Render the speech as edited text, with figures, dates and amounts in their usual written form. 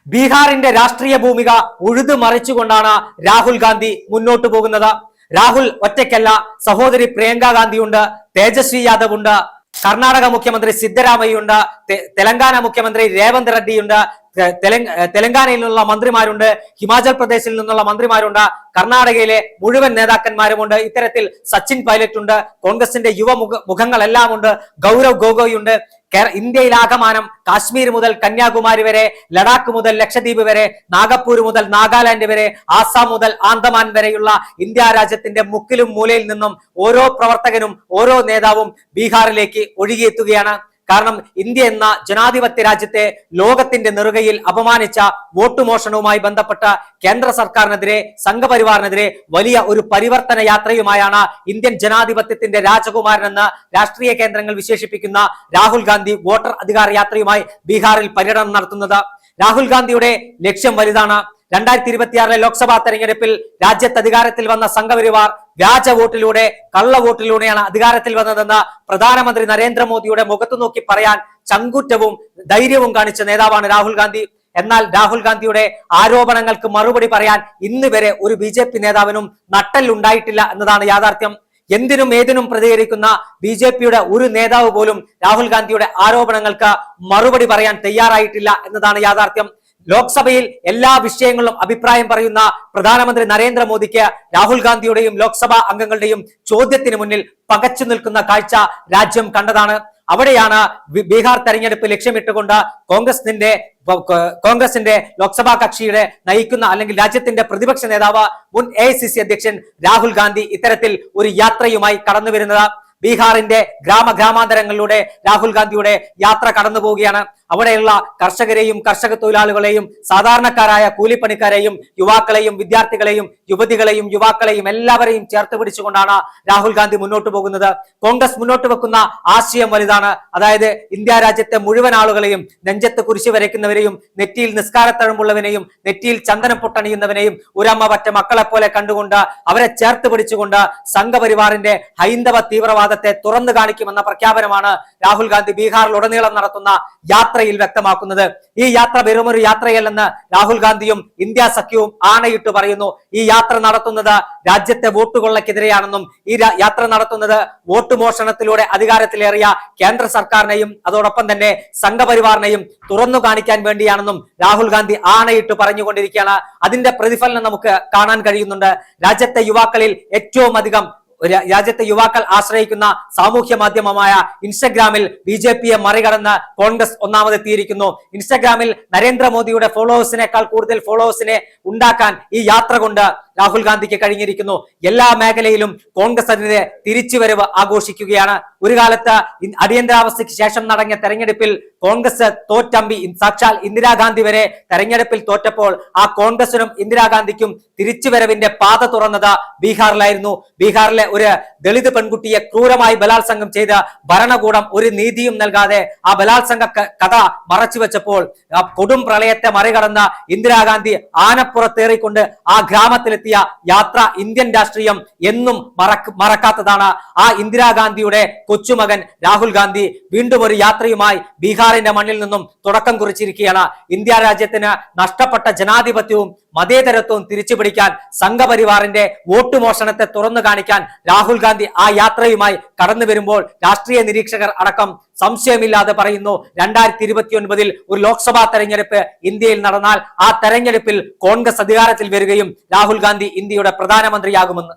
ബീഹാറിന്റെ രാഷ്ട്രീയ ഭൂമിക ഉഴുതു മറിച്ചുകൊണ്ടാണ് രാഹുൽ ഗാന്ധി മുന്നോട്ട് പോകുന്നത്. രാഹുൽ ഒറ്റയ്ക്കല്ല, സഹോദരി പ്രിയങ്ക ഗാന്ധിയുണ്ട്, തേജസ്വി യാദവ് ഉണ്ട്, കർണാടക മുഖ്യമന്ത്രി സിദ്ധരാമയ്യുണ്ട്, തെലങ്കാന മുഖ്യമന്ത്രി രേവന്ത് റെഡ്ഡിയുണ്ട്, തെലങ്കാനയിൽ നിന്നുള്ള മന്ത്രിമാരുണ്ട്, ഹിമാചൽ പ്രദേശിൽ നിന്നുള്ള മന്ത്രിമാരുണ്ട്, കർണാടകയിലെ മുഴുവൻ നേതാക്കന്മാരുമുണ്ട്. ഇത്തരത്തിൽ സച്ചിൻ പൈലറ്റ് ഉണ്ട്, കോൺഗ്രസിന്റെ മുഖങ്ങളെല്ലാം ഉണ്ട്, ഗൗരവ് ഗൊഗോയ് ഉണ്ട്. ഇന്ത്യയിലാകമാനം കാശ്മീർ മുതൽ കന്യാകുമാരി വരെ, ലഡാക്ക് മുതൽ ലക്ഷദ്വീപ് വരെ, നാഗപ്പൂർ മുതൽ നാഗാലാൻഡ് വരെ, ആസാം മുതൽ ആന്തമാൻ വരെയുള്ള ഇന്ത്യ രാജ്യത്തിന്റെ മുക്കിലും മൂലയിൽ നിന്നും ഓരോ പ്രവർത്തകനും ഓരോ നേതാവും ബീഹാറിലേക്ക് ഒഴുകിയെത്തുകയാണ്. കാരണം ഇന്ത്യ എന്ന ജനാധിപത്യ രാജ്യത്തെ ലോകത്തിന്റെ നെറുകയിൽ അപമാനിച്ച വോട്ട് മോഷണവുമായി ബന്ധപ്പെട്ട കേന്ദ്ര സർക്കാരിനെതിരെ, സംഘപരിവാറിനെതിരെ വലിയ ഒരു പരിവർത്തന യാത്രയുമായാണ് ഇന്ത്യൻ ജനാധിപത്യത്തിന്റെ രാജകുമാരനെന്ന് രാഷ്ട്രീയ കേന്ദ്രങ്ങൾ വിശേഷിപ്പിക്കുന്ന രാഹുൽ ഗാന്ധി വോട്ടർ അധികാര യാത്രയുമായി ബീഹാറിൽ പര്യടനം നടത്തുന്നത്. രാഹുൽ ഗാന്ധിയുടെ ലക്ഷ്യം വലുതാണ്. 2026 ലോക്സഭാ തെരഞ്ഞെടുപ്പിൽ രാജ്യത്ത് അധികാരത്തിൽ വന്ന സംഘപരിവാർ വ്യാജ വോട്ടിലൂടെ, കള്ള വോട്ടിലൂടെയാണ് അധികാരത്തിൽ വന്നതെന്ന് പ്രധാനമന്ത്രി നരേന്ദ്രമോദിയുടെ മുഖത്തു നോക്കി പറയാൻ ചങ്കൂറ്റവും ധൈര്യവും കാണിച്ച നേതാവാണ് രാഹുൽ ഗാന്ധി. എന്നാൽ രാഹുൽ ഗാന്ധിയുടെ ആരോപണങ്ങൾക്ക് മറുപടി പറയാൻ ഇന്ന് വരെ ഒരു BJP നേതാവിനും നട്ടെല്ലുണ്ടായിട്ടില്ല എന്നതാണ് യാഥാർത്ഥ്യം. എന്തിനും ഏതിനും പ്രതികരിക്കുന്ന BJPയുടെ ഒരു നേതാവ് പോലും രാഹുൽ ഗാന്ധിയുടെ ആരോപണങ്ങൾക്ക് മറുപടി പറയാൻ തയ്യാറായിട്ടില്ല എന്നതാണ് യാഥാർത്ഥ്യം. ലോക്സഭയിൽ എല്ലാ വിഷയങ്ങളിലും അഭിപ്രായം പറയുന്ന പ്രധാനമന്ത്രി നരേന്ദ്രമോദിക്ക് രാഹുൽ ഗാന്ധിയുടെയും ലോക്സഭാ അംഗങ്ങളുടെയും ചോദ്യത്തിന് മുന്നിൽ പകച്ചു നിൽക്കുന്ന കാഴ്ച രാജ്യം കണ്ടതാണ്. അവിടെയാണ് ബീഹാർ തെരഞ്ഞെടുപ്പ് ലക്ഷ്യമിട്ടുകൊണ്ട് കോൺഗ്രസിന്റെ ലോക്സഭാ കക്ഷിയുടെ നയിക്കുന്ന, അല്ലെങ്കിൽ രാജ്യത്തിന്റെ പ്രതിപക്ഷ നേതാവ്, മുൻ AICC അധ്യക്ഷൻ രാഹുൽ ഗാന്ധി ഇത്തരത്തിൽ ഒരു യാത്രയുമായി കടന്നു വരുന്നത്. ബീഹാറിന്റെ ഗ്രാമാന്തരങ്ങളിലൂടെ രാഹുൽ ഗാന്ധിയുടെ യാത്ര കടന്നു പോവുകയാണ്. അവിടെയുള്ള കർഷകരെയും കർഷക തൊഴിലാളികളെയും സാധാരണക്കാരായ കൂലിപ്പണിക്കാരെയും യുവാക്കളെയും വിദ്യാർത്ഥികളെയും യുവതികളെയും യുവാക്കളെയും എല്ലാവരെയും ചേർത്ത് പിടിച്ചുകൊണ്ടാണ് രാഹുൽ ഗാന്ധി മുന്നോട്ട് പോകുന്നത്. കോൺഗ്രസ് മുന്നോട്ട് വെക്കുന്ന ആശയം വലുതാണ്. അതായത് ഇന്ത്യ രാജ്യത്തെ മുഴുവൻ ആളുകളെയും, നെഞ്ചത്ത് കുരിശ് വരയ്ക്കുന്നവരെയും, നെറ്റിയിൽ നിസ്കാരത്തഴമ്പുള്ളവനെയും, നെറ്റിയിൽ ചന്ദനം പൊട്ടണിയുന്നവനെയും ഒരമ്മ പറ്റ മക്കളെ പോലെ കണ്ടുകൊണ്ട് അവരെ ചേർത്ത് പിടിച്ചുകൊണ്ട് സംഘപരിവാറിന്റെ ഹൈന്ദവ തീവ്രവാദത്തെ തുറന്നു കാണിക്കുമെന്ന പ്രഖ്യാപനമാണ് രാഹുൽ ഗാന്ധി ബീഹാറിലുടനീളം നടത്തുന്ന യാത്രയിൽ വ്യക്തമാക്കുന്നത്. ഈ യാത്ര വെറുമൊരു യാത്രയല്ലെന്ന് രാഹുൽ ഗാന്ധിയും ഇന്ത്യ സഖ്യവും ആണയിട്ട് പറയുന്നു. ഈ യാത്ര നടത്തുന്നത് രാജ്യത്തെ വോട്ടുകൊള്ളക്കെതിരെയാണെന്നും ഈ യാത്ര നടത്തുന്നത് വോട്ട് മോഷണത്തിലൂടെ അധികാരത്തിലേറിയ കേന്ദ്ര സർക്കാരിനെയും അതോടൊപ്പം തന്നെ സംഘപരിവാറിനെയും തുറന്നു കാണിക്കാൻ വേണ്ടിയാണെന്നും രാഹുൽ ഗാന്ധി ആണയിട്ട് പറഞ്ഞുകൊണ്ടിരിക്കുകയാണ്. അതിന്റെ പ്രതിഫലനം നമുക്ക് കാണാൻ കഴിയുന്നുണ്ട്. രാജ്യത്തെ യുവാക്കൾ ആശ്രയിക്കുന്ന സാമൂഹ്യ മാധ്യമമായ ഇൻസ്റ്റഗ്രാമിൽ BJPയെ മറികടന്ന് കോൺഗ്രസ് ഒന്നാമതെത്തിയിരിക്കുന്നു. ഇൻസ്റ്റഗ്രാമിൽ നരേന്ദ്രമോദിയുടെ ഫോളോവേഴ്സിനേക്കാൾ കൂടുതൽ ഫോളോവേഴ്സിനെ ഉണ്ടാക്കാൻ ഈ യാത്ര കൊണ്ട് രാഹുൽ ഗാന്ധിക്ക് കഴിഞ്ഞിരിക്കുന്നു. എല്ലാ മേഖലയിലും കോൺഗ്രസ് അതിന്റെ തിരിച്ചുവരവ് ആഘോഷിക്കുകയാണ്. ഒരു കാലത്ത് അടിയന്തരാവസ്ഥയ്ക്ക് ശേഷം നടന്ന തെരഞ്ഞെടുപ്പിൽ കോൺഗ്രസ് തോറ്റമ്പി സാക്ഷാൽ ഇന്ദിരാഗാന്ധി വരെ തെരഞ്ഞെടുപ്പിൽ തോറ്റപ്പോൾ ആ കോൺഗ്രസിനും ഇന്ദിരാഗാന്ധിക്കും തിരിച്ചുവരവിന്റെ പാത തുറന്നത് ബീഹാറിലായിരുന്നു. ബീഹാറിലെ ഒരു ദളിത് പെൺകുട്ടിയെ ക്രൂരമായി ബലാത്സംഗം ചെയ്ത് ഭരണകൂടം ഒരു നീതിയും നൽകാതെ ആ ബലാത്സംഗ കഥ മറച്ചു വെച്ചപ്പോൾ ആ കൊടും പ്രളയത്തെ മറികടന്ന് ഇന്ദിരാഗാന്ധി ആനപ്പുറത്തേറിക്കൊണ്ട് ആ ഗ്രാമത്തിലെത്തിയ യാത്ര ഇന്ത്യൻ രാഷ്ട്രീയം എന്നും മറക്കാത്തതാണ്. ആ ഇന്ദിരാഗാന്ധിയുടെ കൊച്ചുമകൻ രാഹുൽ ഗാന്ധി വീണ്ടും ഒരു യാത്രയുമായി ബീഹാറിന്റെ മണ്ണിൽ നിന്നും തുടക്കം കുറിച്ചിരിക്കുകയാണ്. ഇന്ത്യ രാജ്യത്തിന് നഷ്ടപ്പെട്ട ജനാധിപത്യവും മതേതരത്വവും തിരിച്ചുപിടിക്കാൻ, സംഘപരിവാറിന്റെ വോട്ട് മോഷണത്തെ തുറന്നു കാണിക്കാൻ രാഹുൽ ഗാന്ധി ആ യാത്രയുമായി കടന്നു വരുമ്പോൾ രാഷ്ട്രീയ നിരീക്ഷകർ അടക്കം സംശയമില്ലാതെ പറയുന്നു, 2029 ഒരു ലോക്സഭാ തെരഞ്ഞെടുപ്പ് ഇന്ത്യയിൽ നടന്നാൽ ആ തെരഞ്ഞെടുപ്പിൽ കോൺഗ്രസ് അധികാരത്തിൽ വരികയും രാഹുൽ ഗാന്ധി ഇന്ത്യയുടെ പ്രധാനമന്ത്രിയാകുമെന്ന്.